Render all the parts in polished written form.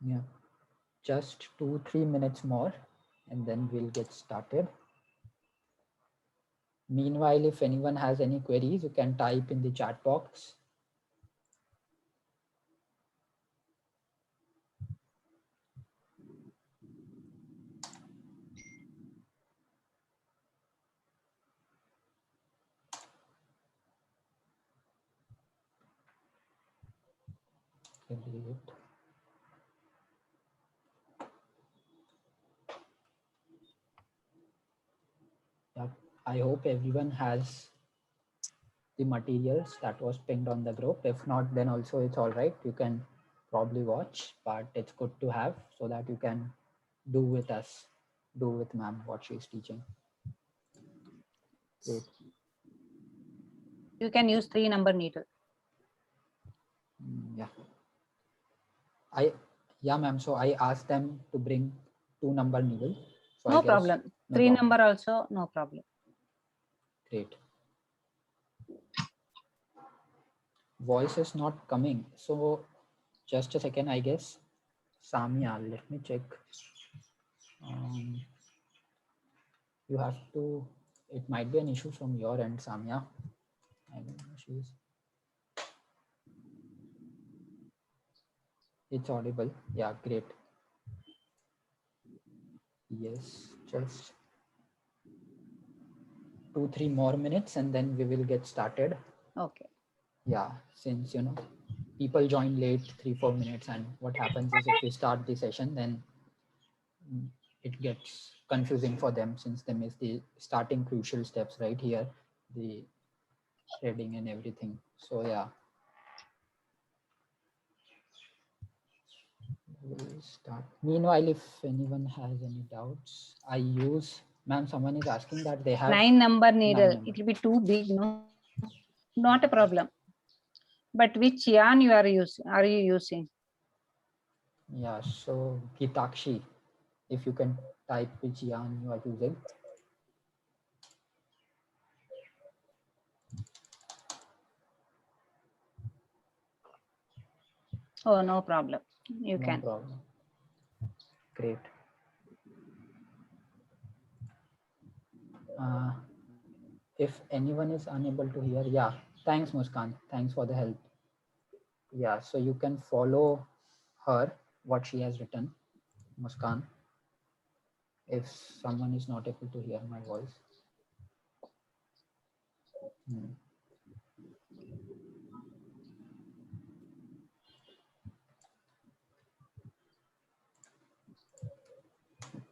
Yeah, just 2-3 minutes more and then we'll get started. Meanwhile, if anyone has any queries, you can type in the chat box. Great. Yeah, I hope everyone has the materials that was pinged on the group. If not, then also it's all right. You can probably watch, but it's good to have so that you can do with us, do with ma'am what she's teaching. Great. You can use 3-number needle. Yeah. Yeah, ma'am. So I asked them to bring 2-number needle. So No I guess problem. no 3-number problem. also, no problem. Great. Voice is not coming. So just a second, I guess. Samia, let me check. You have to, it might be an issue from your end, Samia. I don't know, it's audible. Yeah, great. Yes, just 2-3 more minutes and then we will get started. Okay. Yeah, since people join late 3-4 minutes, and what happens is if we start the session, then it gets confusing for them since they miss the starting crucial steps right here, the threading and everything. So yeah, we'll start. Meanwhile, if anyone has any doubts, I use, ma'am, someone is asking that they have 9-number needle. 9-number. It will be too big, no? Not a problem. But which yarn you are using? Are you using? Yeah, so Gitakshi, if you can type which yarn you are using. Oh, no problem. You No can. problem. Great. If anyone is unable to hear, yeah, thanks Muskan, thanks for the help. Yeah, so you can follow her, what she has written, Muskan, if someone is not able to hear my voice.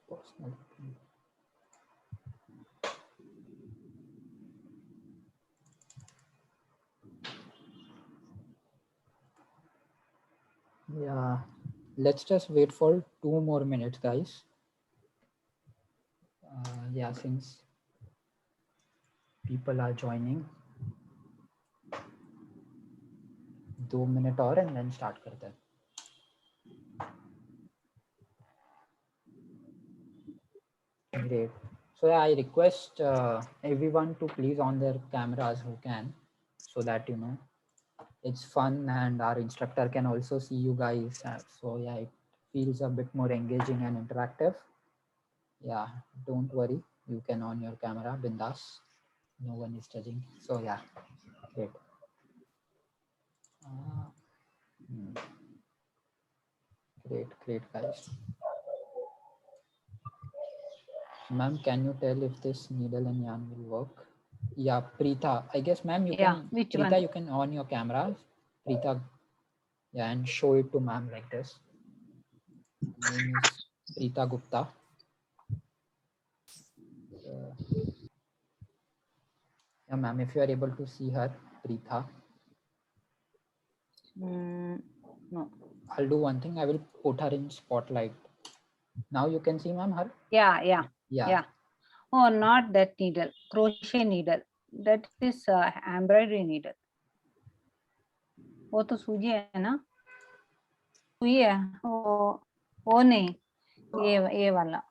Personal. Yeah, let's just wait for 2 more minutes, guys. Yeah, since people are joining, 2 minutes और and then start करते हैं. Great. So yeah, I request everyone to please on their cameras who can, so that it's fun and our instructor can also see you guys. So yeah, it feels a bit more engaging and interactive. Yeah, don't worry, you can on your camera, bindas. No one is judging. So yeah, great. Hmm. Great, guys. Ma'am, can you tell if this needle and yarn will work? Yeah, Preetha. I guess, ma'am, you Yeah, can. which Preetha, one? you can on your camera. Preetha, yeah, and show it to ma'am like this. Name is Preetha Gupta. Yeah, ma'am, if you are able to see her, Preetha. No. I'll do one thing. I will put her in spotlight. Now you can see, ma'am, her. Yeah. Yeah. Oh, not that needle. Crochet needle. That is embroidery needle. वो तो सूजी है ना? सुई है वो नहीं ये वाला.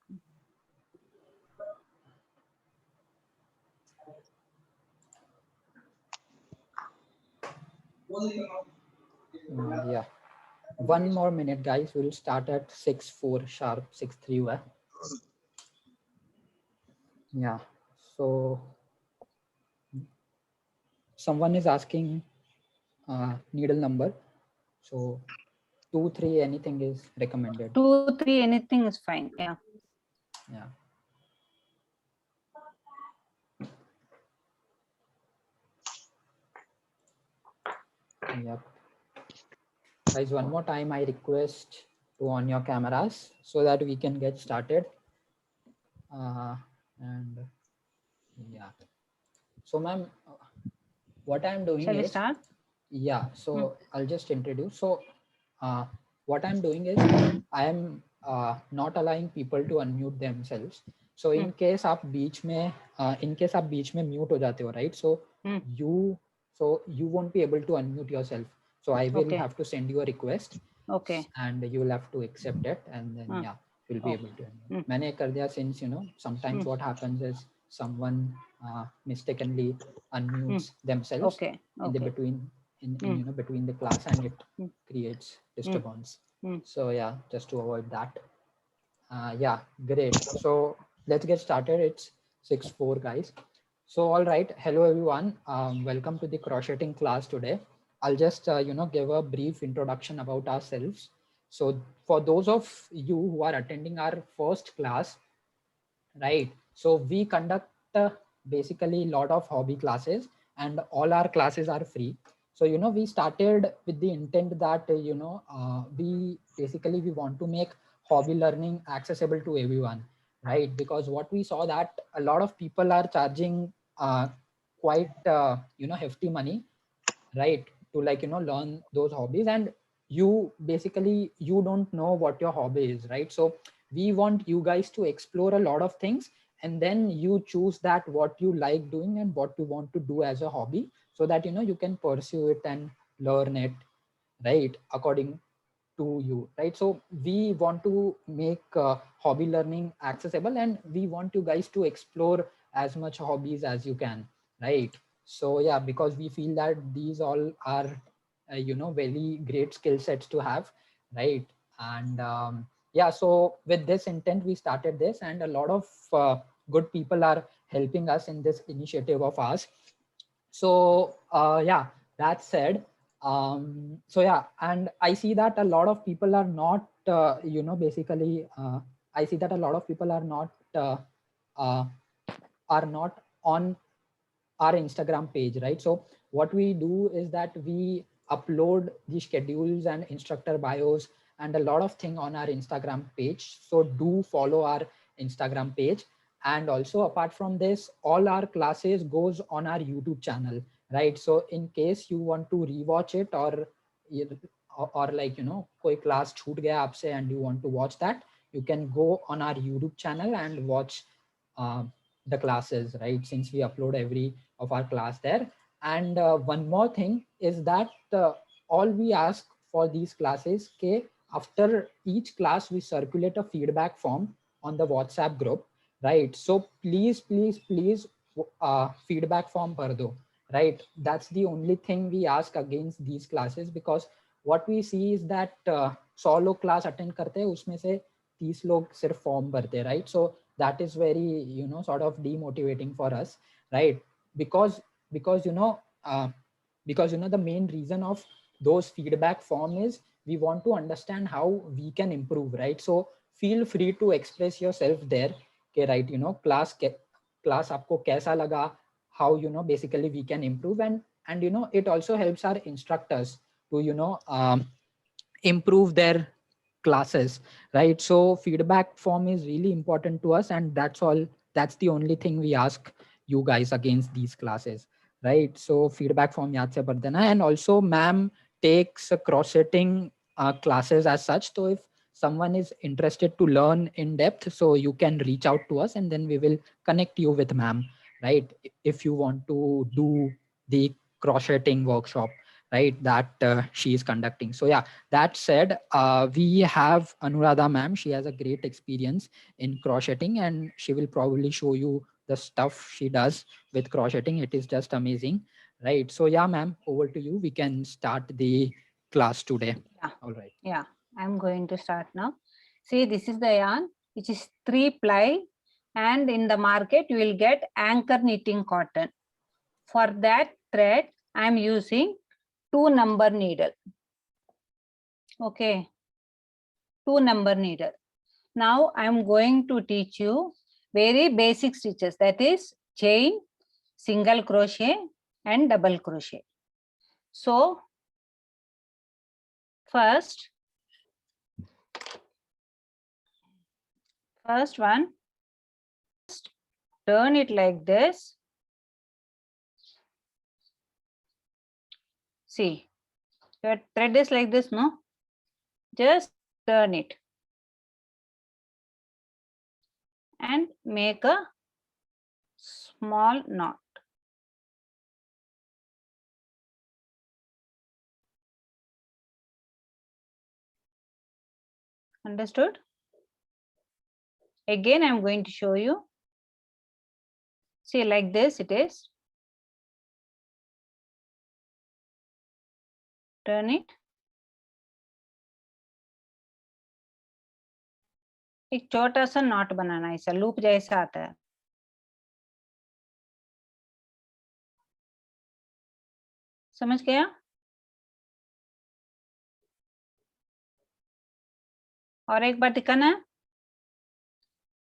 Yeah. one more minute, guys. We'll start at 6:04 sharp. 6:03 हुआ है. Yeah. So someone is asking needle number. So 2, 3, anything is recommended. 2, 3, anything is fine. Yeah. Yeah. Yep. Guys, one more time, I request to on your cameras so that we can get started. And yeah. So, ma'am, what I'm doing Shall we is, start? yeah. So I'll just introduce. So, what I'm doing is, I am not allowing people to unmute themselves. So in case आप बीच में mute हो जाते हो, right? So you won't be able to unmute yourself. So I will Okay. have to send you a request. Okay. And you will have to accept it, and then yeah, you'll be able to unmute. मैंने कर दिया, since sometimes what happens is someone mistakenly unmutes themselves Okay. in the Okay. between between the class, and it creates disturbance. So yeah, just to avoid that. Yeah, great. So let's get started. It's 6:04, guys. So all right, hello everyone. Welcome to the crocheting class today. I'll just give a brief introduction about ourselves. So for those of you who are attending our first class, right? So we conduct basically a lot of hobby classes, and all our classes are free. So we started with the intent that we want to make hobby learning accessible to everyone, right? Because what we saw that a lot of people are charging quite hefty money, right, to learn those hobbies, and you don't know what your hobby is, right? So we want you guys to explore a lot of things, and then you choose that what you like doing and what you want to do as a hobby, so that you can pursue it and learn it, right, according to you, right? So we want to make hobby learning accessible, and we want you guys to explore as much hobbies as you can, right? So yeah, because we feel that these all are very great skill sets to have, right? And yeah, so with this intent we started this, and a lot of good people are helping us in this initiative of ours. So yeah, that said, so yeah, and I see that a lot of people are not basically I see that a lot of people uh, are not on our Instagram page, right? So what we do is that we upload the schedules and instructor bios and a lot of thing on our Instagram page. So do follow our Instagram page. And also apart from this, all our classes goes on our YouTube channel, right? So in case you want to rewatch it, or like कोई class छूट गया आपसे and you want to watch that, you can go on our YouTube channel and watch the classes, right? Since we upload every of our class there. And one more thing is that all we ask for these classes, okay, after each class we circulate a feedback form on the WhatsApp group, right? So please feedback form भर दो, right? That's the only thing we ask against these classes, because what we see is that 100 लोग class attend करते हैं, उसमें से 30 लोग सिर्फ form भरते हैं, right? So that is very sort of demotivating for us, right? Because the main reason of those feedback form is we want to understand how we can improve, right? So feel free to express yourself there, okay, right? Class आपको कैसा लगा, how basically we can improve, and it also helps our instructors to improve their classes, right? So feedback form is really important to us, and that's the only thing we ask you guys against these classes, right? So feedback form yaad se bhar dena. And also ma'am takes cross-setting classes as such, so if someone is interested to learn in depth, so you can reach out to us and then we will connect you with ma'am, right, if you want to do the cross-setting workshop, right, that she is conducting. So yeah, that said, we have Anuradha ma'am. She has a great experience in crocheting, and she will probably show you the stuff she does with crocheting. It is just amazing, right? So yeah, ma'am, over to you. We can start the class today. Yeah. All right. Yeah, I'm going to start now. See, this is the yarn, which is 3-ply, and in the market you will get anchor knitting cotton. For that thread, I'm using 2-number needle. Okay, 2-number needle. Now I'm going to teach you very basic stitches, that is chain, single crochet and double crochet. So first one, turn it like this. See, your thread is like this, no? Just turn it and make a small knot. Understood? Again, I'm going to show you. See, like this it is. Turn it. एक छोटा सा not बनाना है, ऐसा loop जैसा आता है. समझ गया? और एक बार दिखाना है,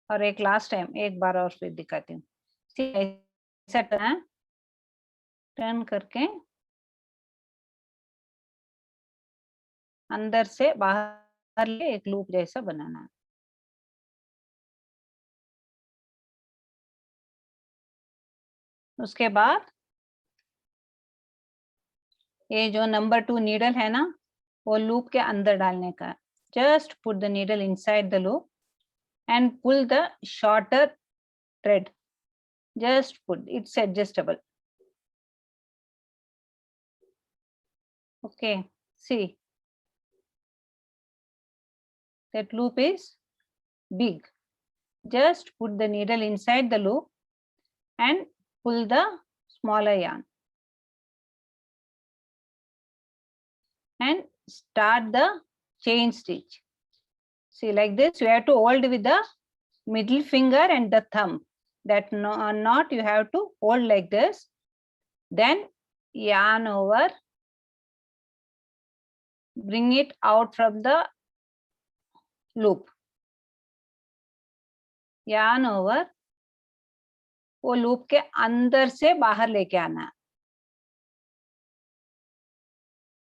और एक लास्ट टाइम एक बार और फिर दिखाती हूँ. ऐसा टर्न करके अंदर से बाहर ले एक लूप जैसा बनाना है. उसके बाद ये जो नंबर 2 नीडल है ना, वो लूप के अंदर डालने का. Just put the needle inside the loop and pull the shorter thread. Just put, it's adjustable. Okay, see, that loop is big. Just put the needle inside the loop and pull the smaller yarn and start the chain stitch. See, like this, you have to hold with the middle finger and the thumb. That knot you have to hold like this. Then yarn over, bring it out from the loop. yarn over, वो loop के अंदर से बाहर लेके आना है.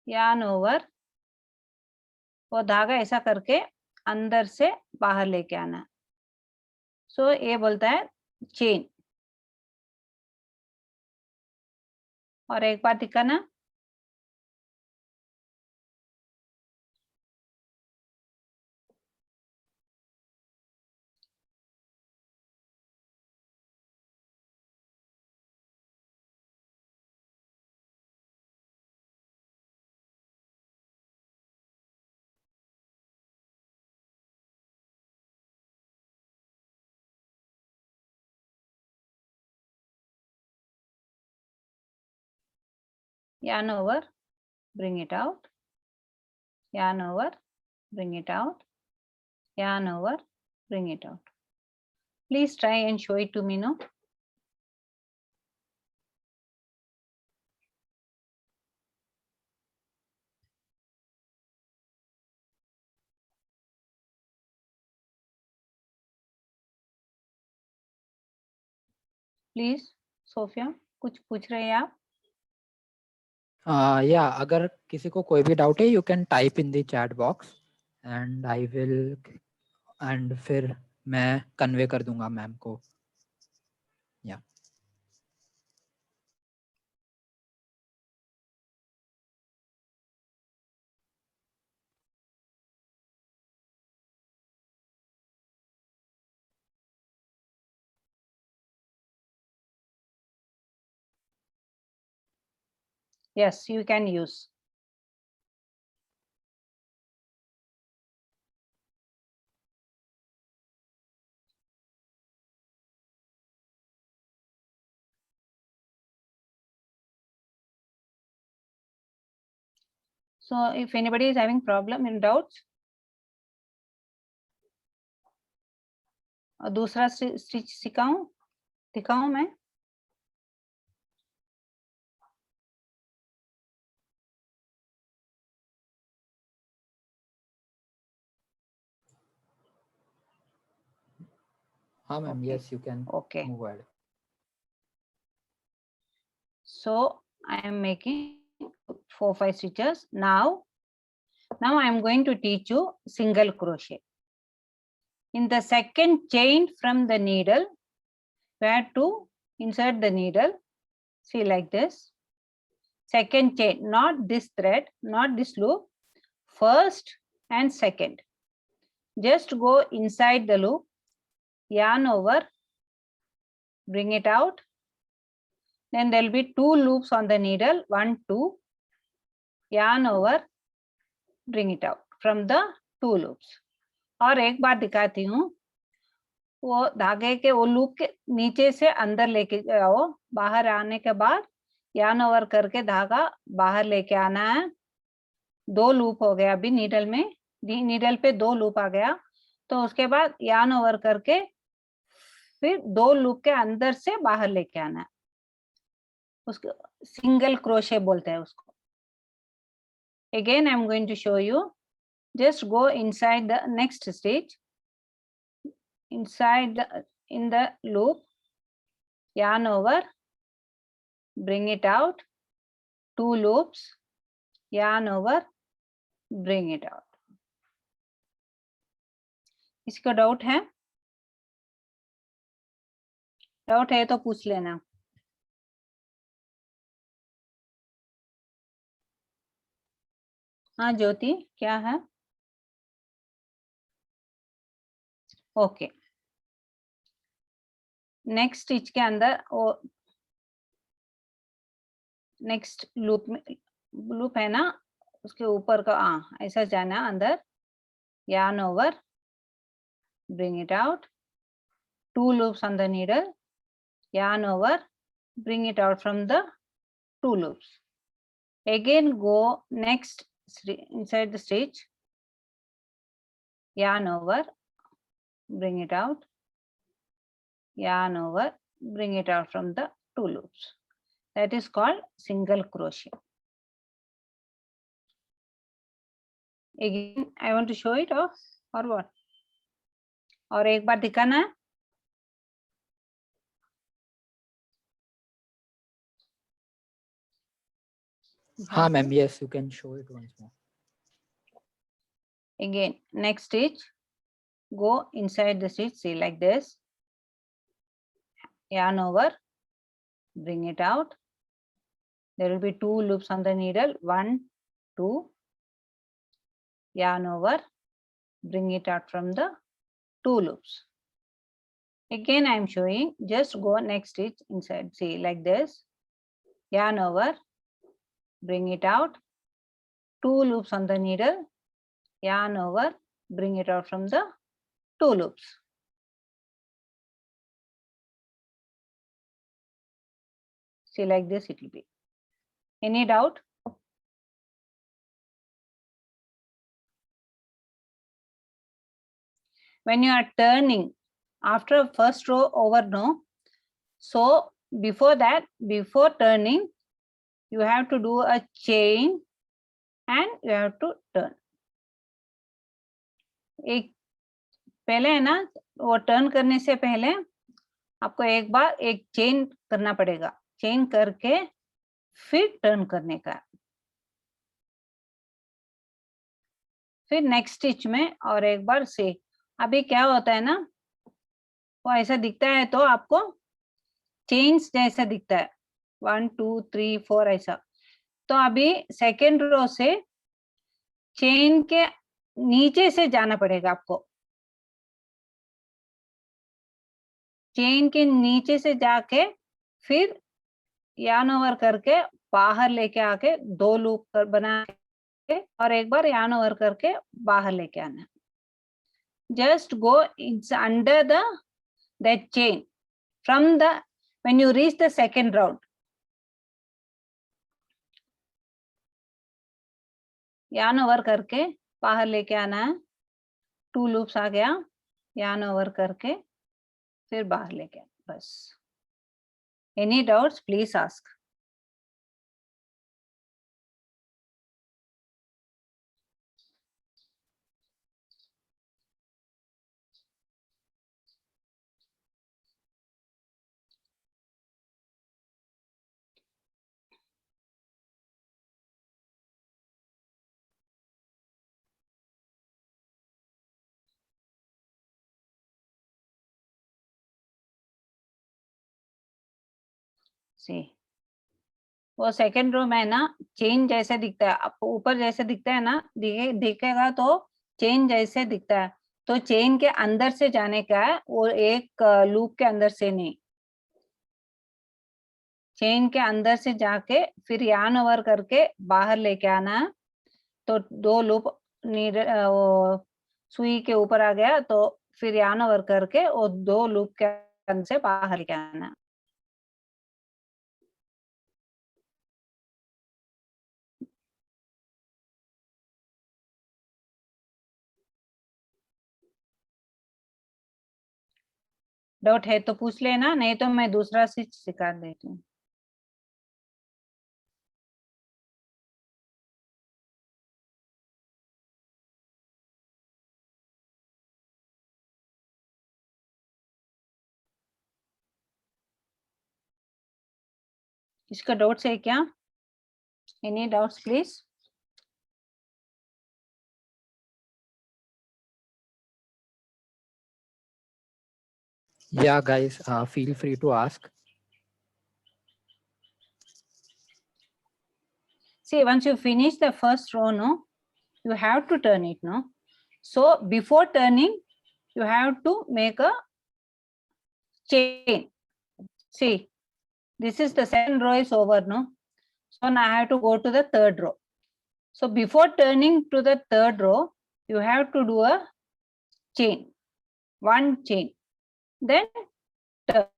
yarn over, वो धागा ऐसा करके अंदर से बाहर लेके आना है. सो ये बोलता है चेन. और एक बार दिखाना. yarn over, bring it out. yarn over, bring it out. yarn over, bring it out. Please try and show it to me now. Please Sophia, कुछ पूछ रहे हैं आप? या अगर किसी को कोई भी डाउट है, you can type in the chat box and I will, and फिर मैं कन्वे कर दूंगा मैम को. या Yes, you can use. So if anybody is having problem in doubts, दूसरा स्टिच दिखाऊं मैं? हाँ ma'am, Okay. yes, you can Okay. move ahead. So I am making 4-5 stitches. Now I am going to teach you single crochet. In the second chain from the needle, we have to insert the needle. See, like this. Second chain, not this thread, not this loop. First and second. Just go inside the loop, yarn over, bring it out. Then there will be 2 loops on the needle, 1, 2, yarn over, bring it out from the 2 loops. और एक बात दिखाती हूँ, वो धागे के वो loop के नीचे से अंदर लेके जाओ, बाहर आने के बाद yarn over करके धागा बाहर लेके आना है. 2 लूप हो गया अभी नीडल में, नीडल पे 2 लूप आ गया, तो उसके बाद yarn over करके फिर 2 लूप के अंदर से बाहर लेके आना है. उसको सिंगल क्रोशे बोलते हैं उसको. Again I am going to show you. Just go inside the next stitch, inside in the loop, yarn over, bring it out, 2 loops, yarn over, bring it out. इसका डाउट है? Doubt है तो पूछ लेना. हाँ ज्योति, क्या है? ओके. नेक्स्ट स्टिच के अंदर वो नेक्स्ट लूप में लूप है ना, उसके ऊपर का ऐसा जाना अंदर, yarn over, bring it out, 2 loops on the needle, yarn over, bring it out from the 2 loops. Again go next inside the stitch, yarn over, bring it out, yarn over, bring it out from the 2 loops. That is called single crochet. Again I want to show it or what? और एक बार दिखाना है. हाँ ma'am, yes, you can show it once more. Again next stitch, go inside the stitch, see, like this, yarn over, bring it out. There will be 2 loops on the needle, 1, 2, yarn over, bring it out from the 2 loops. Again I am showing, just go next stitch inside, see, like this, yarn over, bring it out, 2 loops on the needle, yarn over, bring it out from the 2 loops. See, like this it will be. Any doubt? When you are turning after first row over, no, so before that, before turning, you have to do a chain and you have to turn. एक पहले है ना, वो turn करने से पहले आपको एक बार एक चेन करना पड़ेगा, चेन करके फिर टर्न करने का. फिर नेक्स्ट स्टिच में और एक बार से. अभी क्या होता है ना, वो ऐसा दिखता है तो आपको चेन्स जैसा दिखता है, 1 2 3 4 ऐसा. तो अभी सेकेंड रो से चेन के नीचे से जाना पड़ेगा आपको. चेन के नीचे से जाके फिर yarn over करके बाहर लेके आके 2 लूप कर बना के और एक बार yarn over करके बाहर लेके आना. Just go it's under that chain from the when you reach the second round. yarn over करके बाहर लेके आना है. 2 loops आ गया, yarn over करके फिर बाहर लेके आना, बस. Any doubts, please ask. See, वो सेकेंड रो में ना चेन जैसे दिखता है, आपको ऊपर जैसे दिखता है ना, दिखेगा तो चेन जैसे दिखता है, तो चेन के अंदर से जाने का है, वो एक लूप के अंदर से नहीं, चेन के अंदर से जाके फिर यार्न ओवर करके बाहर लेके आना है. तो 2 लूप वो सुई के ऊपर आ गया, तो फिर यार्न ओवर करके वो 2 लूप के अंदर से बाहर लेके आना. डाउट है तो पूछ लेना, नहीं तो मैं दूसरा स्विच सिखा देती हूँ. इसका डाउट्स है क्या? Any doubts please? Yeah, guys, feel free to ask. See, once you finish the first row, no, you have to turn it, no. So before turning, you have to make a chain. See, this is the second row is over, no. So now I have to go to the third row. So before turning to the third row, you have to do a chain, 1 chain, then turn.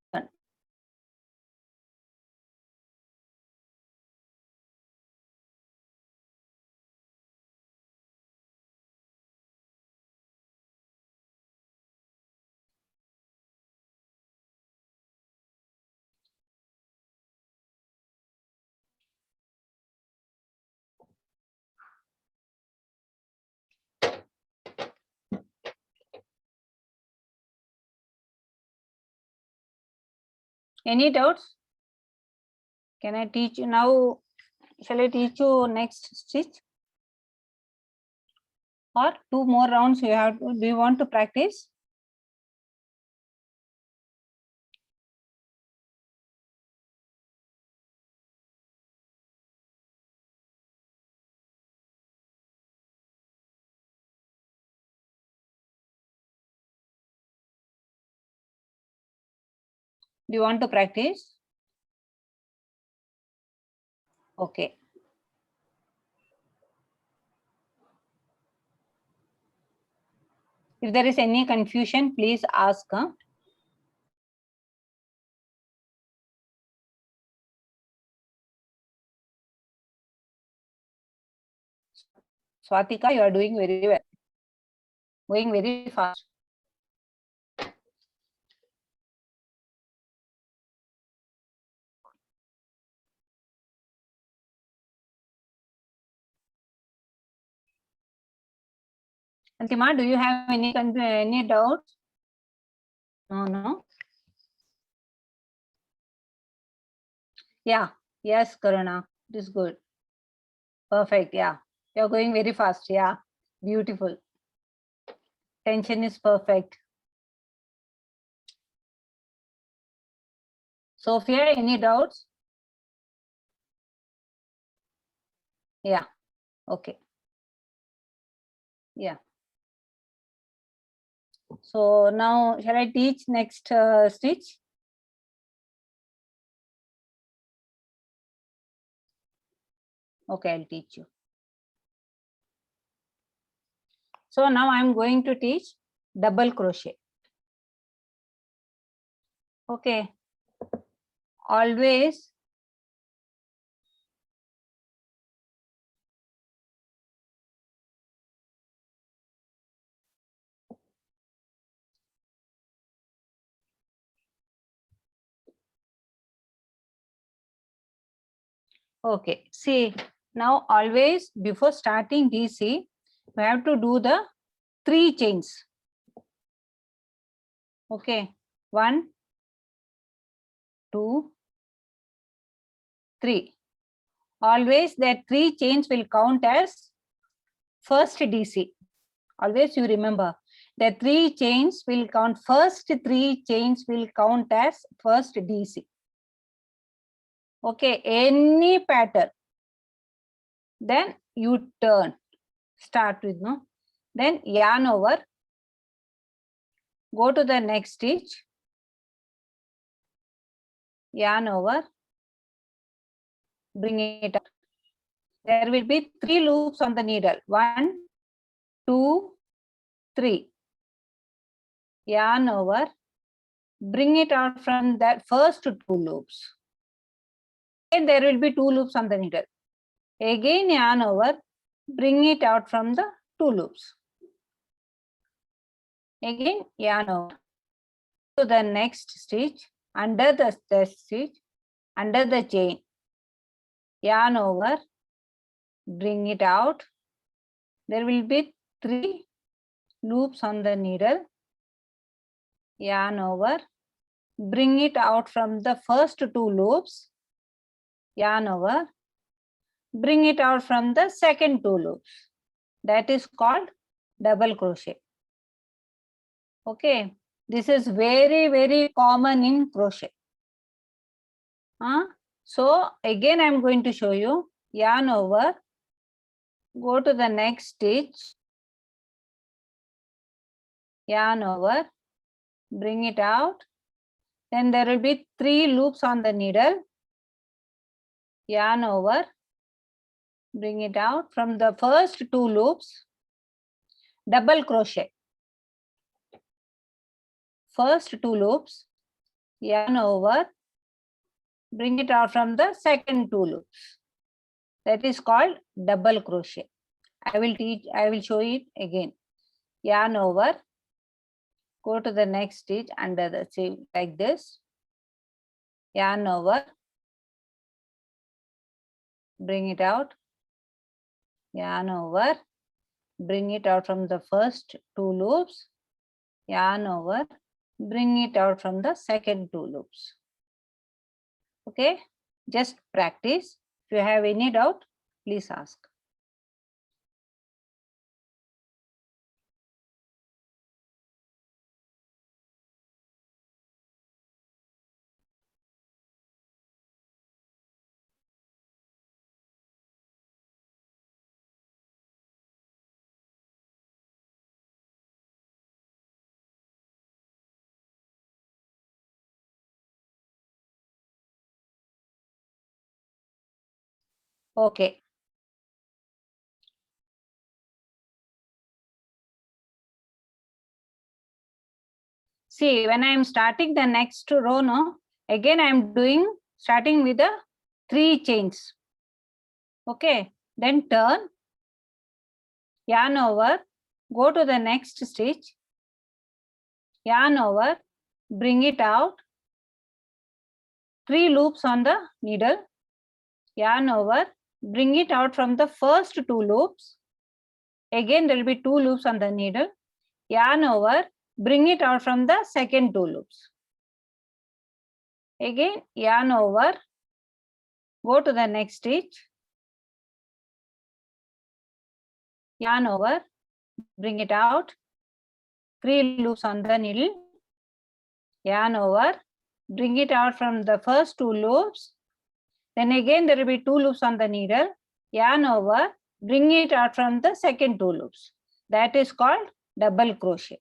Any doubts? Can I teach you now? Shall I teach you next stitch? Or 2 more rounds you have to, do you want to practice? Do you want to practice? Okay. If there is any confusion, please ask. Swatika, you are doing very well. Going very fast. Antima, do you have any doubts? No. Yeah. Yes, Karuna. It is good. Perfect. Yeah. You're going very fast. Yeah. Beautiful. Tension is perfect. Sophia, any doubts? Yeah. Okay. Yeah. So now shall I teach next stitch? Okay, I'll teach you. So now I'm going to teach double crochet. Okay. Always Okay, see, now always before starting DC, we have to do the 3 chains. Okay, 1, 2, 3. Always that 3 chains will count as first DC. Always you remember the 3 chains will count, first 3 chains will count as first DC. Okay, any pattern. Then you turn, start with, no? Then yarn over, go to the next stitch, yarn over, bring it up. There will be 3 loops on the needle. 1, 2, 3. Yarn over, bring it out from that first 2 loops. And there will be 2 loops on the needle. Again yarn over, bring it out from the 2 loops. Again yarn over to the next stitch, under the stitch, under the chain. Yarn over, bring it out. There will be 3 loops on the needle. Yarn over, bring it out from the first 2 loops. Yarn over, bring it out from the second 2 loops. That is called double crochet. Okay, this is very, very common in crochet. So again, I'm going to show you. Yarn over, go to the next stitch, yarn over, bring it out. Then there will be 3 loops on the needle. Yarn over, bring it out from the first 2 loops, double crochet. First 2 loops, yarn over, bring it out from the second 2 loops. That is called double crochet. I will show it again. Yarn over, go to the next stitch under the same, like this. Yarn over, bring it out. Yarn over, bring it out from the first 2 loops. Yarn over, bring it out from the second 2 loops. Okay, just practice. If you have any doubt, please ask. Okay. See, when I am starting the next row, no, again I am starting with the 3 chains. Okay, then turn, yarn over, go to the next stitch, yarn over, bring it out, 3 loops on the needle, yarn over, bring it out from the first 2 loops. Again, there will be 2 loops on the needle, yarn over, bring it out from the second 2 loops. Again, yarn over, go to the next stitch, yarn over, bring it out, 3 loops on the needle, yarn over, bring it out from the first 2 loops. Then again, there will be 2 loops on the needle, yarn over, bring it out from the second 2 loops. That is called double crochet.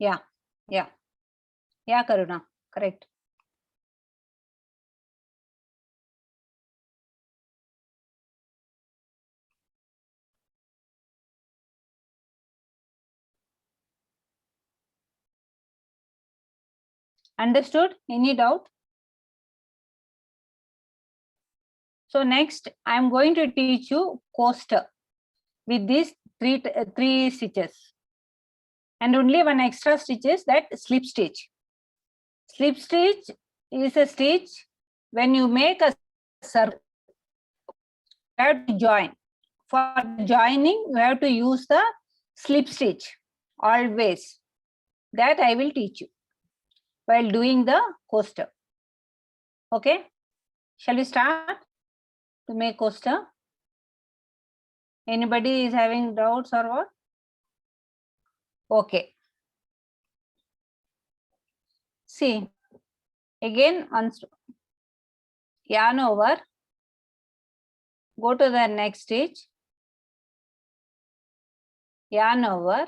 Yeah, yeah, Karuna, correct. Understood? Any doubt? So next, I'm going to teach you coaster with these three stitches, and only one extra stitch is that slip stitch. Slip stitch is a stitch when you make a circle, you have to join. For joining, you have to use the slip stitch always. That I will teach you while doing the coaster. Okay, shall we start to make coaster? Anybody is having doubts or what? Okay. See, again on yarn over, go to the next stitch, yarn over,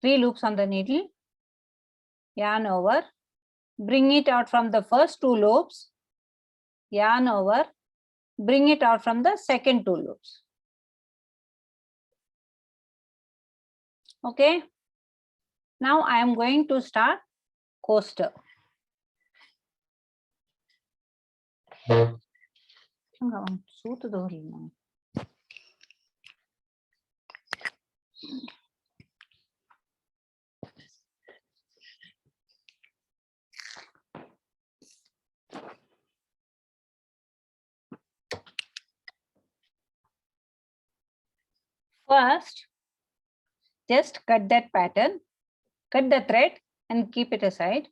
three loops on the needle, yarn over, bring it out from the first two loops, yarn over, bring it out from the second two loops. Okay. Now I am going to start coaster. First, just cut that pattern, cut the thread and keep it aside.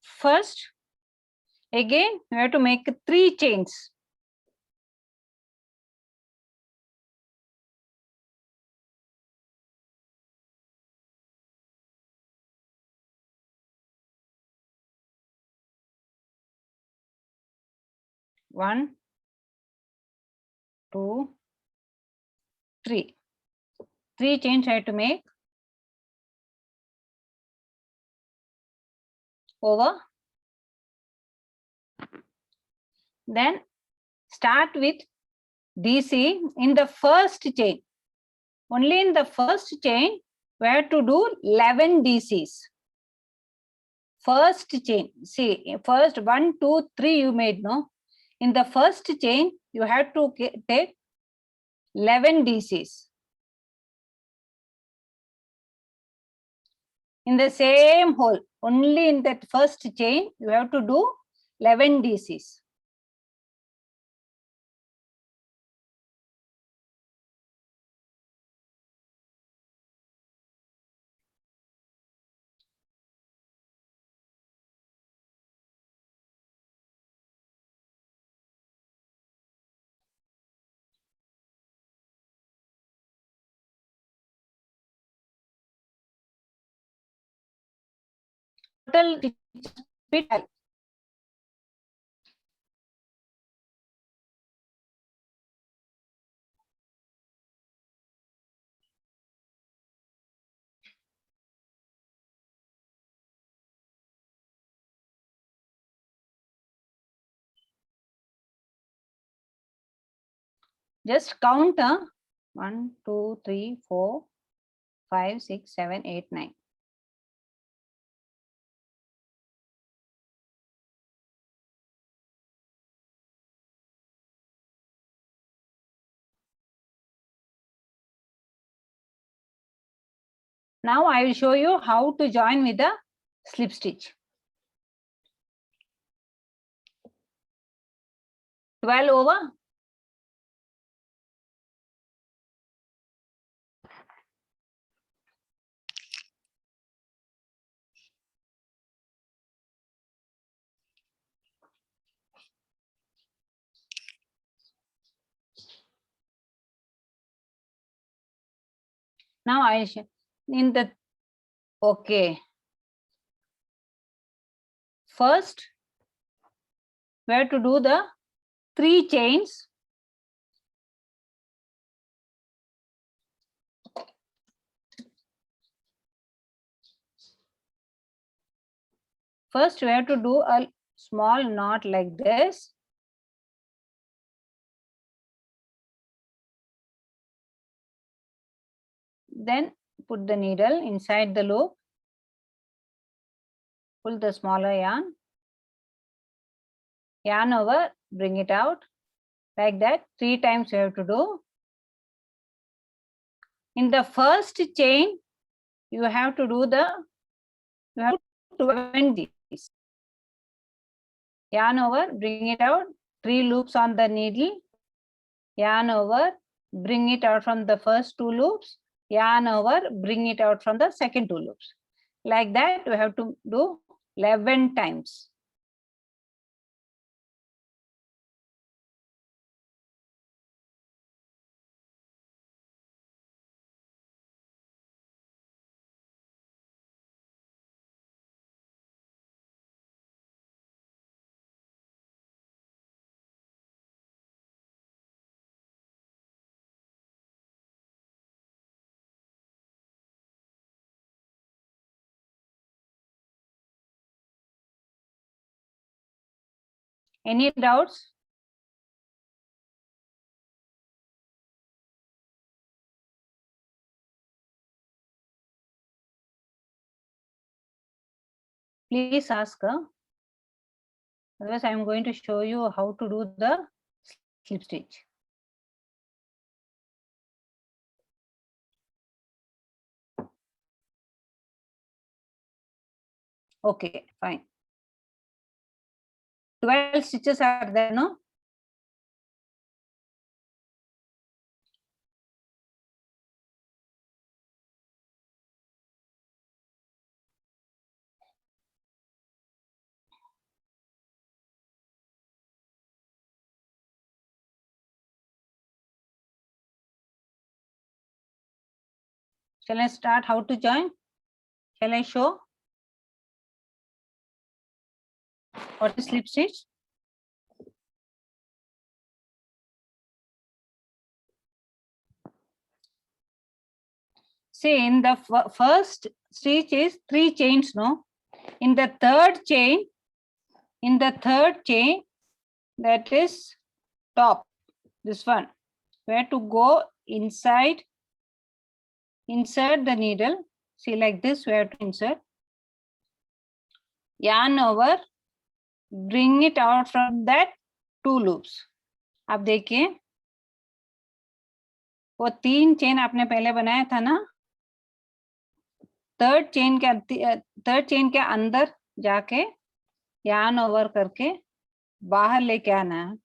First, again, you have to make 3 chains. One, two, three. 3 chains I have to make over. Then start with DC in the first chain. Only in the first chain, we have to do 11 DCs. First chain, see, first 1, 2, 3 you made, no? In the first chain, you have to take 11 DCs. In the same hole, only in that first chain, you have to do 11 DCs. Total speed. Just count 1, 2, 3, 4, 5, 6, 7, 8, 9. Now I will show you how to join with the slip stitch. 12 over. Now I in the, okay. First, we have to do the 3 chains. First, we have to do a small knot like this. Then put the needle inside the loop. Pull the smaller yarn. Yarn over, bring it out. Like that, 3 times you have to do. In the first chain, you have to do the, you have to 20. Yarn over, bring it out, 3 loops on the needle. Yarn over, bring it out from the first 2 loops. Yarn over, bring it out from the second 2 loops. Like that, you have to do 11 times. Any doubts? Please ask. Otherwise, I am going to show you how to do the slip stitch. Okay, fine. 12 stitches are there, no? Shall I start how to join? Shall I show? What is slip stitch? See, in the first stitch is 3 chains, no? In the third chain, that is top, this one, we have to go inside, insert the needle. See, like this, we have to insert. Yarn over, bring it out from that 2 loops. अब देखिए, वो 3 chain आपने पहले बनाया था ना, third chain के अंदर जाके यार्न ओवर करके बाहर लेके आना है.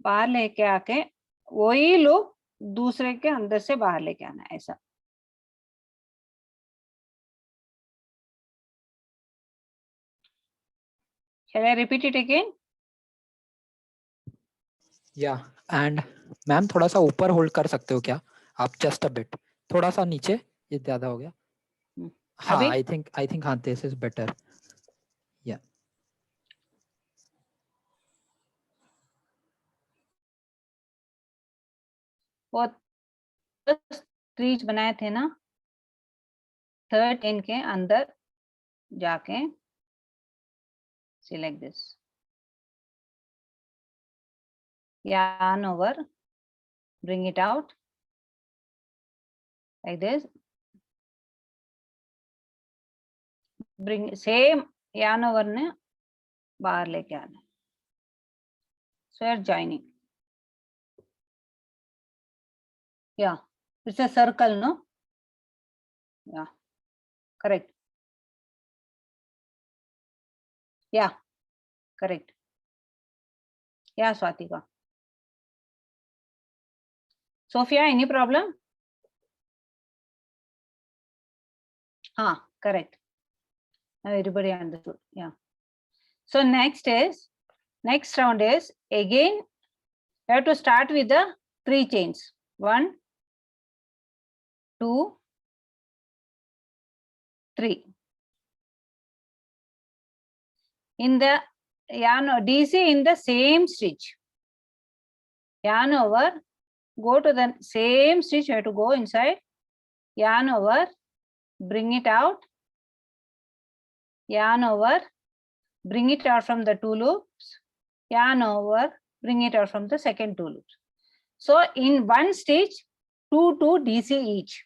बाहर लेके आके वही लूप दूसरे के अंदर से बाहर लेके आना है, ऐसा. Shall I repeat it again? Yeah, and ma'am थोड़ा सा ऊपर होल्ड कर सकते हो क्या आप? जस्ट अ बिट, थोड़ा सा नीचे, ये ज्यादा हो गया. हाँ, आई थिंक हाँ, दिस इज बेटर. या वो 3 बनाए थे ना, थर्ड चेन के अंदर जाके, see like this, yarn over, bring it out like this, bring same yarn over ने बाहर लेके आना. So you're joining. Yeah, it's a circle, no? Yeah, correct. Yeah, correct. Yeah, Swatika. Sophia, any problem? Correct. Everybody understood. Yeah. So next round is again, you have to start with the 3 chains. 1, 2, 3. in the DC in the same stitch. Yarn over, go to the same stitch, you have to go inside, yarn over, bring it out, yarn over, bring it out from the 2 loops, yarn over, bring it out from the second 2 loops. So in one stitch, 2 DC each.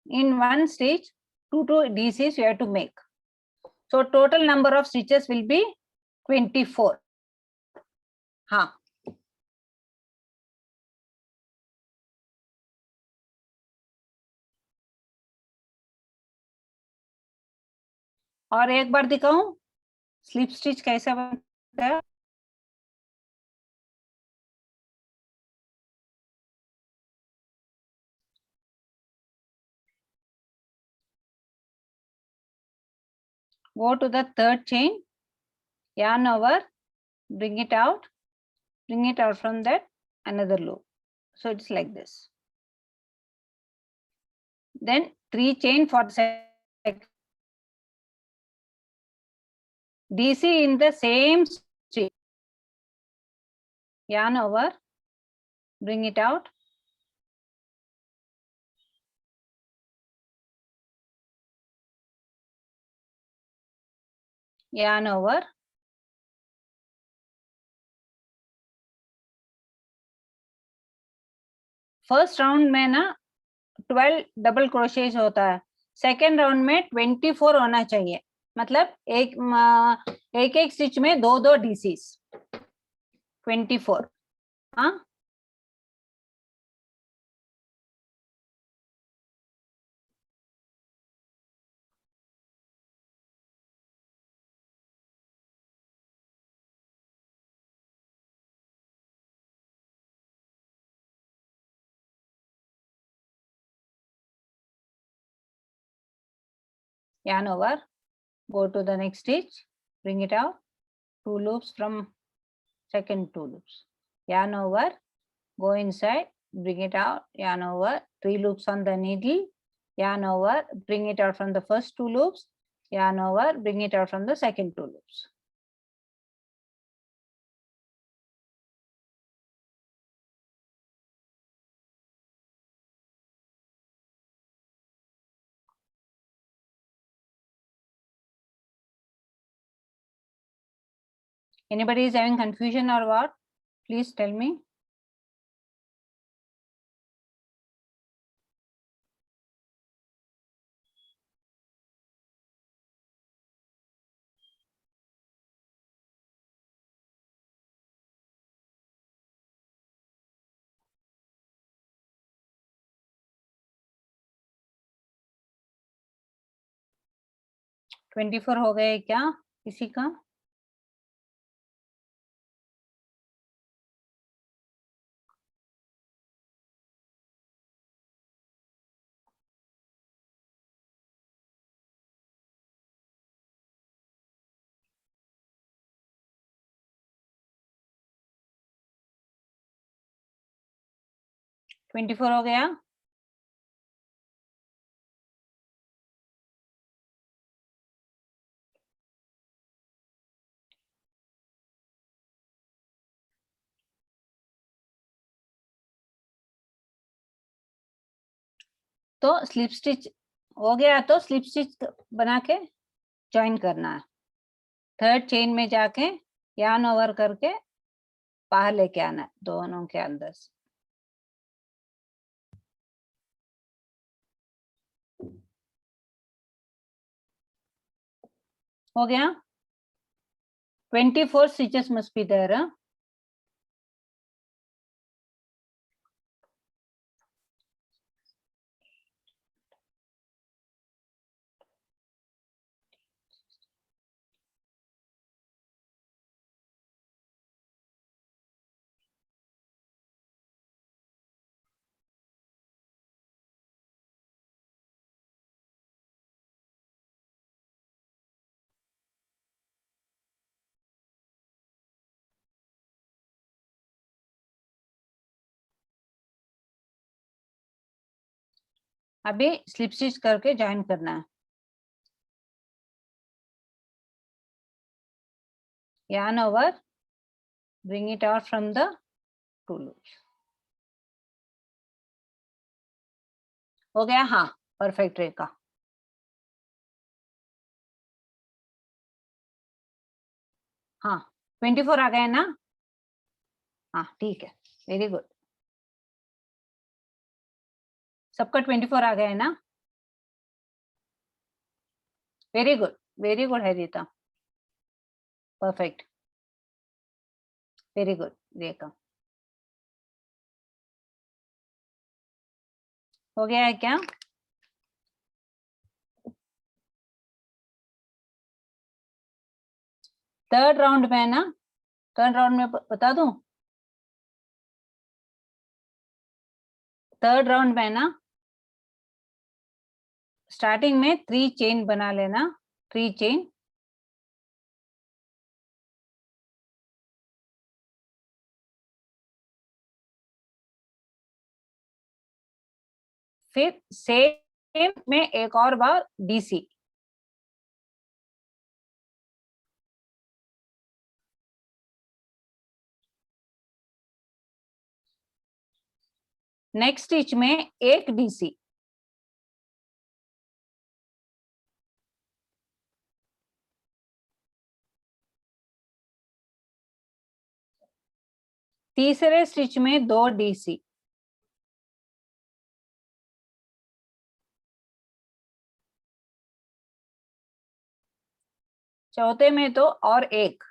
In one stitch, 2 DCs you have to make. So total number of stitches will be 24. हाँ. और एक बार दिखाऊं slip stitch कैसा बनता है. Go to the third chain, yarn over, bring it out from that another loop. So it's like this. Then 3 chain for the second DC in the same stitch. Yarn over, bring it out. Yarn over. First round में ना 12 double क्रोशेज होता है, second round में 24 होना चाहिए. मतलब एक stitch में 2 डीसीस, 24. हाँ, yarn over, go to the next stitch, bring it out, 2 loops from second 2 loops, yarn over, go inside, bring it out, yarn over, 3 loops on the needle, yarn over, bring it out from the first 2 loops, yarn over, bring it out from the second 2 loops. Anybody is having confusion or what? Please tell me. (24) हो गए क्या किसी का? (24) हो गया? तो slip stitch हो गया, तो स्लिप स्टिच बना के ज्वाइन करना है. थर्ड चेन में जाके यार्न ओवर करके बाहर लेके आना है दोनों के अंदर से. हो गया? 24 stitches must be there. Huh? अभी स्लिप स्टिच करके ज्वाइन करना है. yarn over, bring it out from the two loops. हो गया? हाँ, परफेक्ट रेखा. हाँ, 24 आ गए ना? हाँ, ठीक है, वेरी गुड. सबका 24 आ गए ना? वेरी गुड हरिता. परफेक्ट, वेरी गुड रेखा. हो गया है क्या? थर्ड राउंड में है ना? थर्ड राउंड में बता दूं? थर्ड राउंड में है ना? स्टार्टिंग में 3 चेन बना लेना. 3 चेन. फिर सेम में एक और बार डीसी. नेक्स्ट स्टिच में एक डीसी. तीसरे स्टिच में 2 डीसी. चौथे में तो और एक.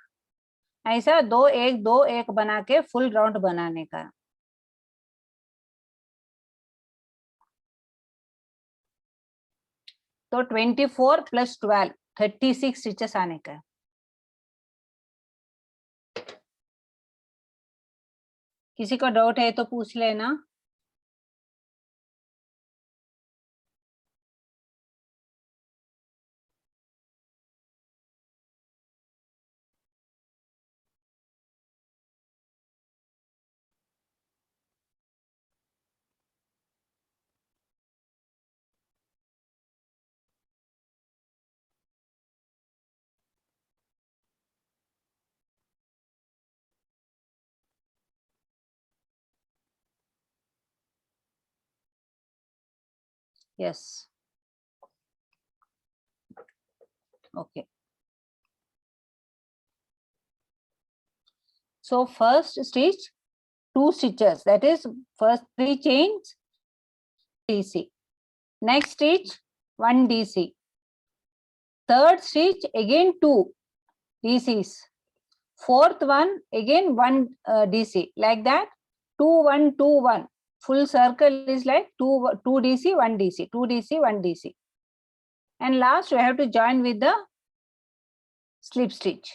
ऐसा 2 1 2 1 बना के फुल राउंड बनाने का. तो 24 + 12 36 स्टिचेस आने का. किसी को डाउट है तो पूछ लेना. Yes, okay. So first stitch 2 stitches, that is first 3 chains DC. Next stitch 1 DC. Third stitch again 2 DCs. Fourth one again 1 DC, like that. 2 1 2 1. Full circle is like 2 DC 1 DC, 2 DC 1 DC. And last we have to join with the slip stitch.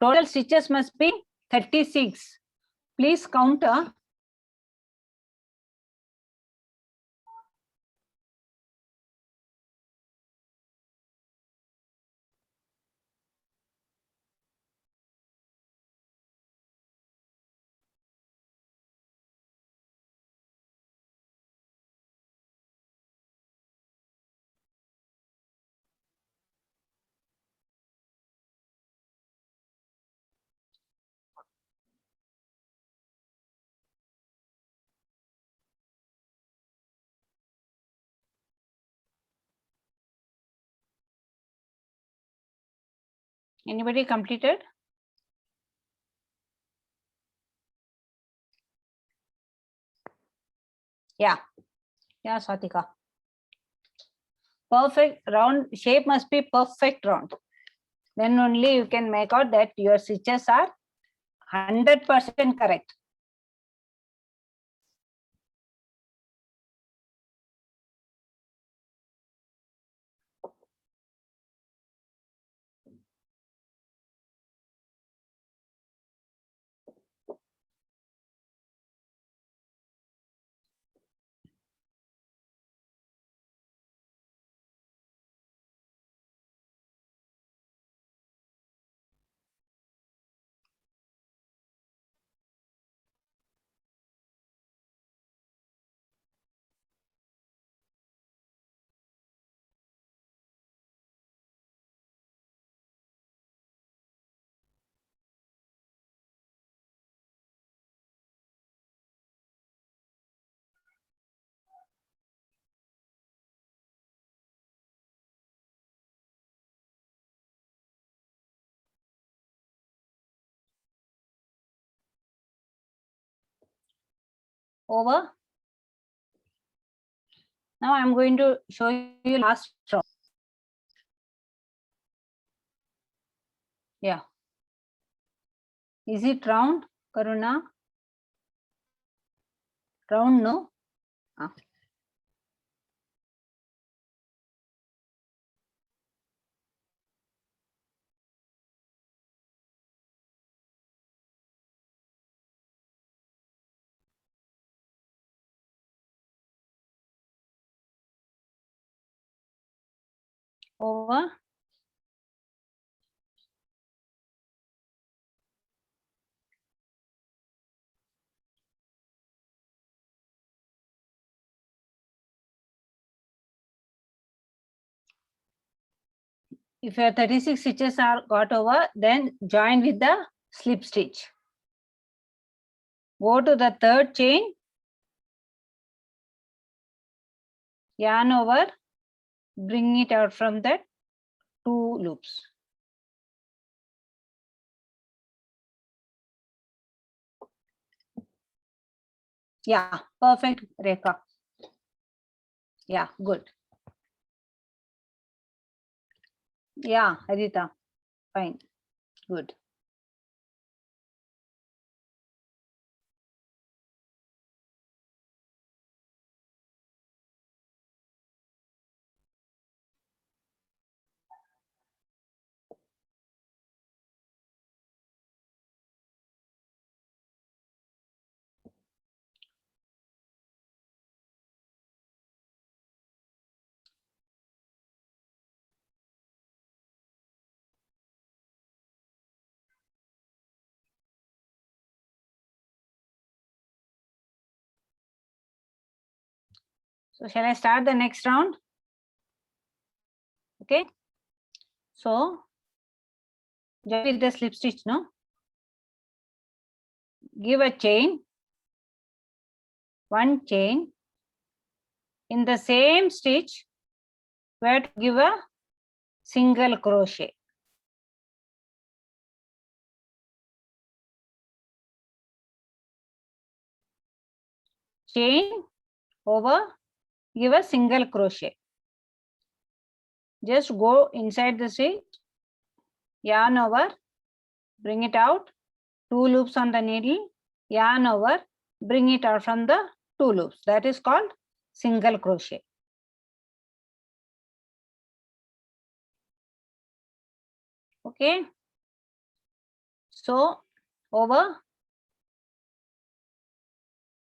Total stitches must be 36. Please count. Anybody completed? Yeah, Swatika. Perfect round shape must be perfect round. Then only you can make out that your stitches are 100% correct. over. Now I'm going to show you last round. Yeah. Is it round, Karuna? Round, no? Ah. Over. If your 36 stitches are got over, then join with the slip stitch. Go to the third chain, yarn over, bring it out from that 2 loops. Yeah, perfect, Rekha. Yeah, good. Yeah, Adita, fine, good. So shall I start the next round? Okay. So join with the slip stitch, no? Give a chain, 1 chain. In the same stitch, we have to give a single crochet. Chain over, give a single crochet. Just go inside the stitch, yarn over, bring it out, 2 loops on the needle, yarn over, bring it out from the 2 loops. That is called single crochet. Okay. So over,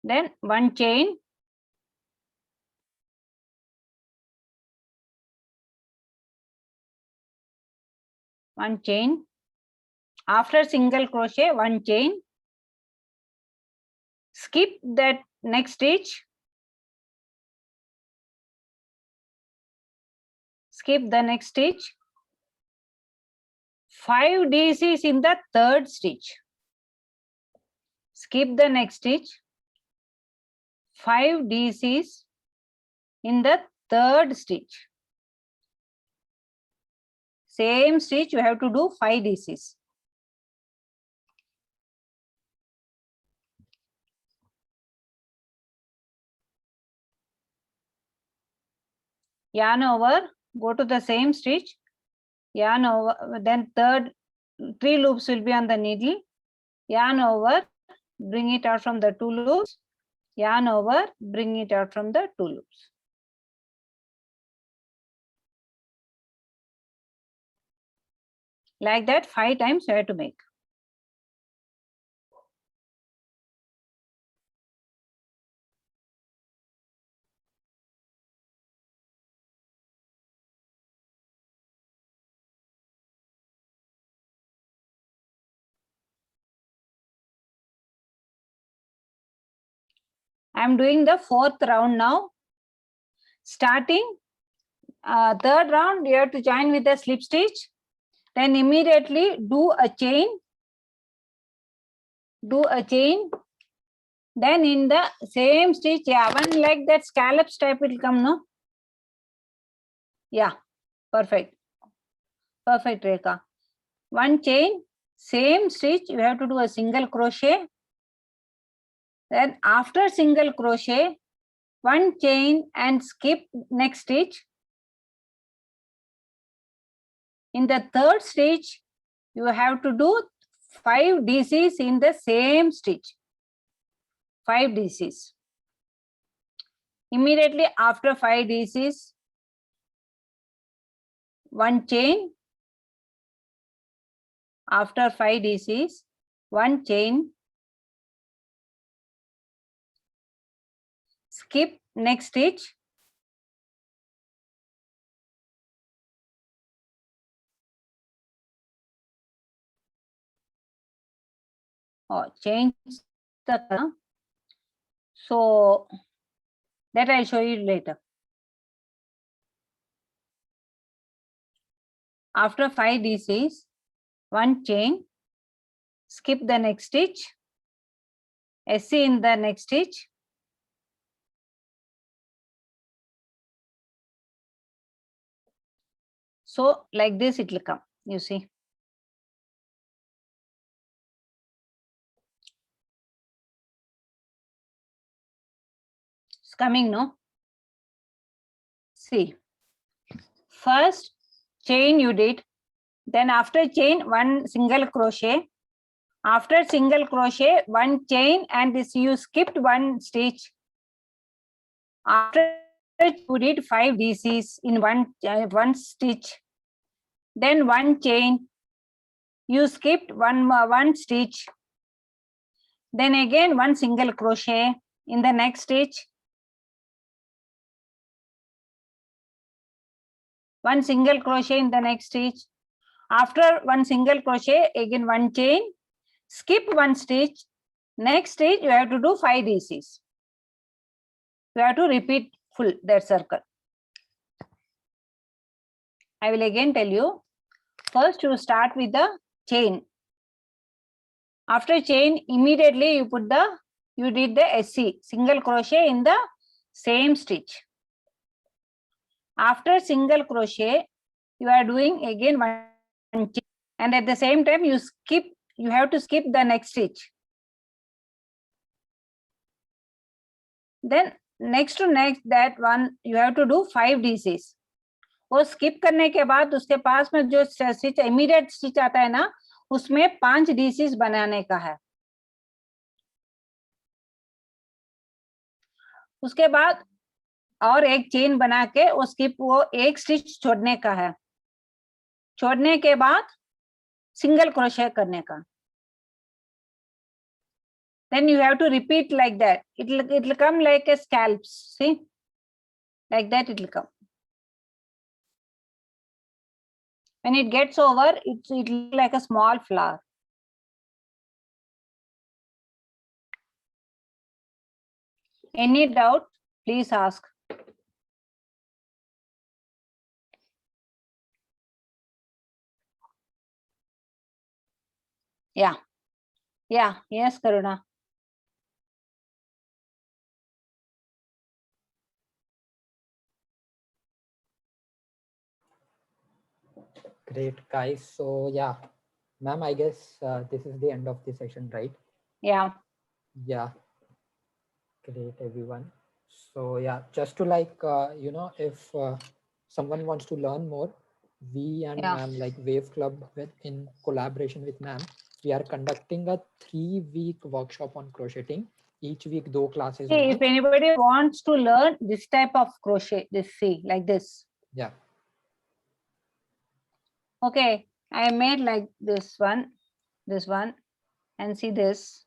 then 1 chain, one chain. After single crochet, 1 chain. Skip that next stitch. Skip the next stitch. 5 DCs in the third stitch. Skip the next stitch. 5 DCs in the third stitch. Same stitch, you have to do 5 DCs. Yarn over, go to the same stitch, yarn over, then 3 loops will be on the needle, yarn over, bring it out from the 2 loops, yarn over, bring it out from the 2 loops. Like that 5 times you have to make. I am doing the 4th round now. Starting 3rd round, you have to join with the slip stitch. Then immediately do a chain. Do a chain. Then in the same stitch, yeah, one like that scallops type will come, no? Yeah, perfect. Perfect, Rekha. 1 chain, same stitch, you have to do a single crochet. Then after single crochet, one chain and skip next stitch. In the third stitch, you have to do 5 DCs in the same stitch. 5 DCs. Immediately after 5 DCs, one chain. After 5 DCs, one chain. Skip next stitch. Or change the color. So that I'll show you later. After 5 DCs, one chain, skip the next stitch, SC in the next stitch, so like this it will come, you see. It's coming, no? See, first chain you did, then after chain one single crochet, after single crochet one chain, and this you skipped one stitch. After you did 5 DCs in one stitch, then one chain, you skipped one stitch, then again one single crochet in the next stitch, one single crochet in the next stitch. After one single crochet, again one chain, skip one stitch. Next stitch you have to do 5 DCs. You have to repeat full that circle. I will again tell you. First you start with the chain. After chain, immediately you did the SC, single crochet in the same stitch. After single crochet, you are doing again one chain, and at the same time you have to skip the next stitch. Then next to next that one you have to do 5 DCs. वो skip करने के बाद उसके पास में जो stitch immediate stitch आता है ना, उसमें 5 DCs बनाने का है. उसके बाद और एक चेन बना के वो एक स्टिच छोड़ने का है. छोड़ने के बाद सिंगल क्रोशे करने का. Then you have to repeat like that. It will come like a scalps. See, like that it will come. When it gets over, it looks like a small flower. Any doubt? Please ask. Yeah. Yes, Karuna. Great, guys. So yeah, ma'am, I guess this is the end of the session, right? Yeah. Great, everyone. So yeah, just to if someone wants to learn more, we and ma'am, like Wave Club in collaboration with ma'am, we are conducting a 3-week workshop on crocheting. Each week 2 classes. Hey, if anybody wants to learn this type of crochet, like this. Yeah. Okay, I made like this one, and see this.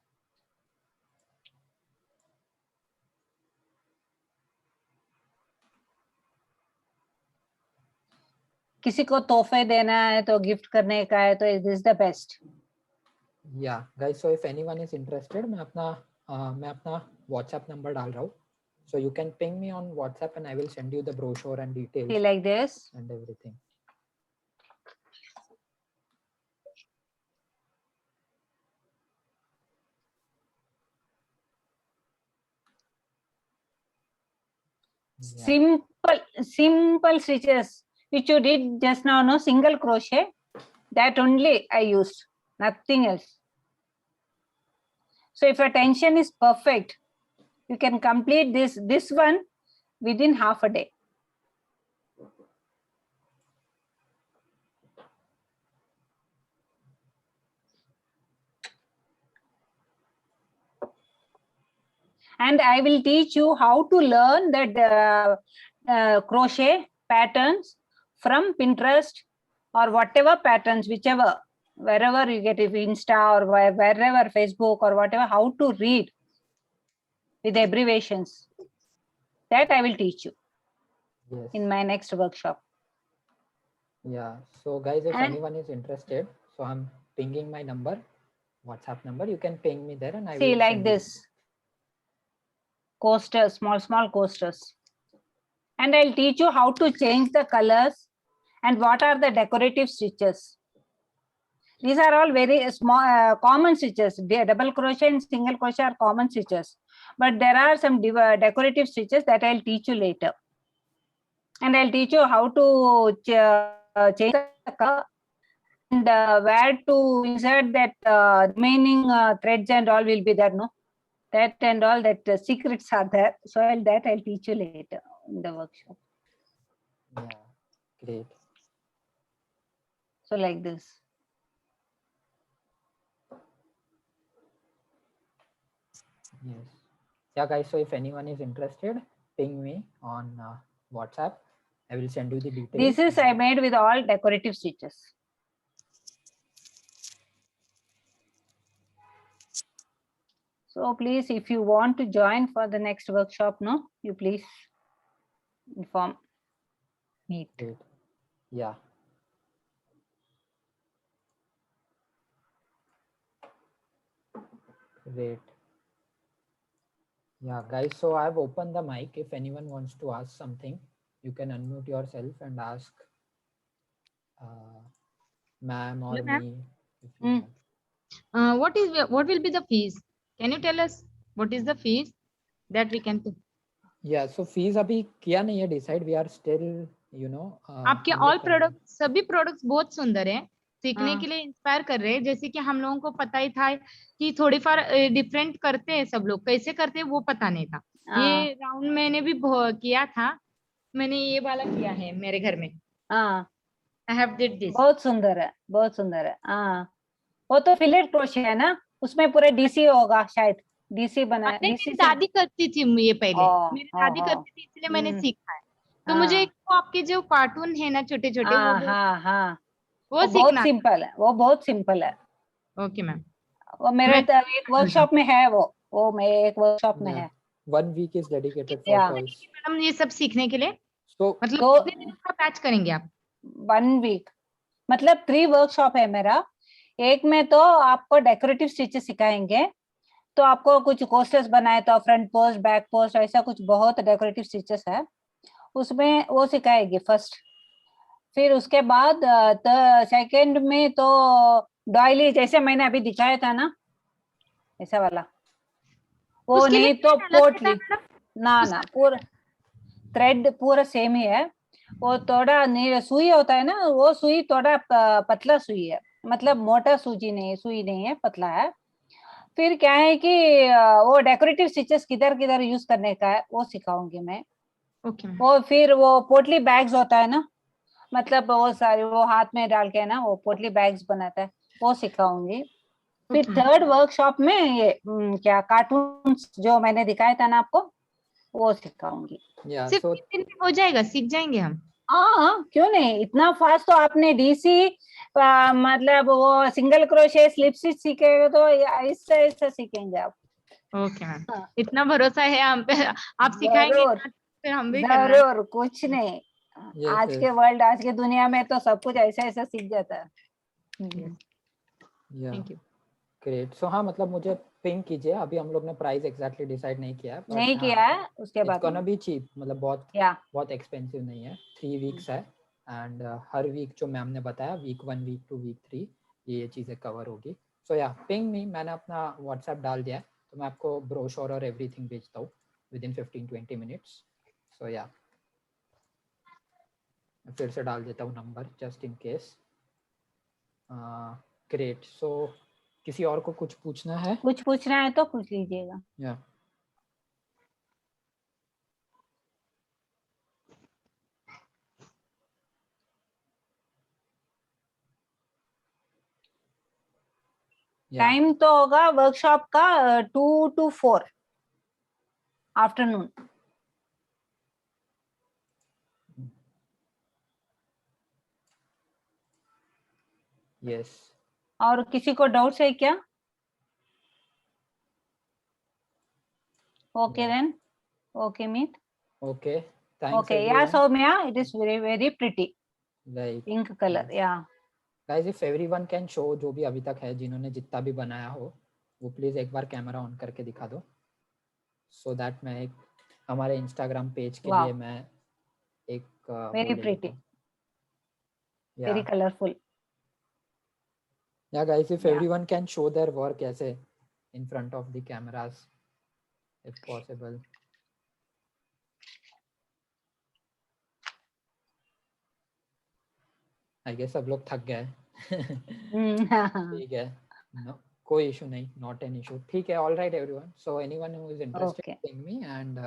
किसी को तोहफे देना है तो gift करने का है तो this is the best. Yeah, guys. So if anyone is interested, मैं अपना WhatsApp number डाल रहा हूँ. So you can ping me on WhatsApp and I will send you the brochure and details. See, like this and everything. Yeah. Simple stitches which you did just now, no single crochet, that only I used, nothing else. So if attention is perfect, you can complete this one within half a day. And I will teach you how to learn that crochet patterns from Pinterest or whatever patterns, whichever, wherever you get it, Insta or wherever, Facebook or whatever, how to read with abbreviations. That I will teach you Yes. in my next workshop. Yeah. So guys, if And anyone is interested, so I'm pinging my number, WhatsApp number. You can ping me there, and I see will like send you. this. Coasters, small coasters. And I'll teach you how to change the colors and what are the decorative stitches. These are all very small, common stitches. Double crochet and single crochet are common stitches. But there are some decorative stitches that I'll teach you later. And I'll teach you how to change the color and where to insert that remaining threads and all will be there, no? That and all that secrets are there. So I'll teach you later in the workshop. Yeah, great. So like this. Yes. Yeah, guys. So if anyone is interested, ping me on WhatsApp. I will send you the details. This is I made with all decorative stitches. So please, if you want to join for the next workshop, no, you please inform me. Great. Yeah. Great. Yeah, guys. So I've opened the mic. If anyone wants to ask something, you can unmute yourself and ask ma'am or Hello, ma'am. me. If you want. What will be the fees? Can you tell us what is the fees that we can pay? Yeah, so fees अभी किया नहीं है decide. We are still, you know. आपके हम लोग all कर रहे हैं. प्रोडक्ट सभी प्रोडक्ट्स बहुत सुंदर हैं, सीखने हाँ। के लिए इंस्पायर कर रहे हैं। जैसे कि हम लोगों को पता ही था कि थोड़ी फार डिफरेंट करते हैं, सब लोग कैसे करते हैं वो पता नहीं था। ये राउंड मैंने भी किया था, मैंने ये वाला किया है मेरे घर में। I have did this. बहुत सुंदर है, बहुत सुंदर है। हाँ, वो तो फिलेट क्रोशे है ना, उसमें पूरे डीसी होगा शायद, डीसी बनाया। नहीं, डीसी मेरी दादी करती थी ये पहले, मेरी दादी करती थी इसलिए मैंने सीखा है। तो मुझे वो आपके जो कार्टून है ना छोटे छोटे, वो बहुत सीखना। सिंपल है, वो बहुत सिंपल है। Okay ma'am. वो मेरे एक वर्कशॉप में है, वो मेरे एक वर्कशॉप में है। 1 week is dedicated for toys. Madam ये सब सीखने के लिए So मतलब कितने दिन का बैच करेंगे आप? 1 week मतलब 3 वर्कशॉप है मेरा। एक में तो आपको डेकोरेटिव स्टिचेस सिखाएंगे, तो आपको कुछ कोस्टर्स बनाए तो फ्रंट पोस्ट, बैक पोस्ट, ऐसा कुछ बहुत डेकोरेटिव स्टिचेस है, उसमें वो सिखाएगी फर्स्ट। फिर उसके बाद सेकंड में तो डॉयली, जैसे मैंने अभी दिखाया था ना, ऐसा वाला, वो नहीं तो पोटली ना पूरा थ्रेड पूरा सेम ही है। वो थोड़ा सुई होता है ना, वो सुई थोड़ा पतला सुई है, मतलब मोटा सुई नहीं है, पतला है। फिर क्या है कि वो डेकोरेटिव स्टिचेस किधर किधर यूज करने का है वो सिखाऊंगी मैं। वो फिर वो पोटली बैग्स होता है ना, मतलब वो सारे वो हाथ में डाल के ना वो पोटली बैग्स बनाता है, वो सिखाऊंगी। फिर थर्ड वर्कशॉप में ये क्या कार्टून जो मैंने दिखाया था ना आपको, वो सिखाऊंगी। सिर्फ 3 दिन में हो जाएगा, सीख जाएंगे हम? हाँ, क्यों नहीं, इतना फास्ट तो आपने डीसी मतलब वो सिंगल क्रोशे स्लिप स्टिच सीखेगा तो ऐसे सीखेंगे आप। ओके मैम, इतना भरोसा है हम पे, आप सिखाएंगे फिर हम भी करना। जरूर, कुछ नहीं, आज के वर्ल्ड, आज के दुनिया में तो सब कुछ ऐसा सीख जाता है। Thank you. ग्रेट। सो हाँ, मतलब मुझे पिंक कीजिए। अभी हम लोग ने प्राइस एग्जैक्टली डिसाइड नहीं किया है, नहीं किया है, उसके बाद इट्स गोना बी चीप, मतलब बहुत एक्सपेंसिव नहीं है। 3 वीक्स है एंड हर वीक जो मैम ने बताया, वीक 1, वीक 2, वीक 3 ये चीज़ें कवर होगी। सो या पिंग मी, मैंने अपना व्हाट्सएप डाल दिया है, तो मैं आपको ब्रोशर और एवरीथिंग भेजता हूँ विदिन 15-20 मिनट्स। सो या फिर से डाल देता हूँ number just in case. Great. So किसी और को कुछ पूछना है? कुछ पूछना है तो पूछ लीजिएगा। या टाइम तो होगा वर्कशॉप का 2 to 4 आफ्टरनून। यस। और किसी को डाउट्स है क्या? Okay then, okay Meet, okay, thanks okay yeah everyone. Soumya, it is very very pretty like pink colour. Yeah guys, if everyone can show, जो भी अभी तक है जिन्होंने जितना भी बनाया हो, वो प्लीज एक बार कैमरा ऑन करके दिखा दो, सो दैट मैं एक हमारे इंस्टाग्राम पेज के लिए मैं एक वेरी वो ले प्रिटी, लेता हूँ। Very colourful. Yeah, guys, if Yeah. everyone can show their work ऐसे in front of the cameras, if possible. I guess सब लोग थक गए। ठीक है, no, कोई issue नहीं, not an issue। ठीक है, all right everyone. So anyone who is interested Okay. in me, and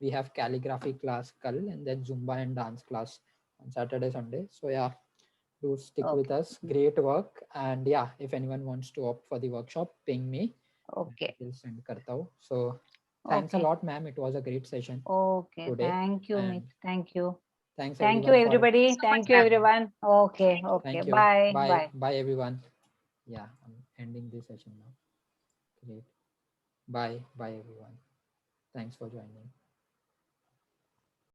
we have calligraphy class कल, and then Zumba and dance class on Saturday, Sunday. So yeah, do stick with us. Great work, and yeah, if anyone wants to opt for the workshop, ping me. Okay. I'll send करता हूँ. So thanks a lot, ma'am. It was a great session. Okay, today, thank you, and Meet. Thank you. thanks Thank you, everyone for everybody. so Thank much, you, ma'am. everyone. Okay, okay. thank you. Bye. Bye. Bye. Bye everyone. Yeah, I'm ending this session now. Great. Bye. Bye everyone. Thanks for joining.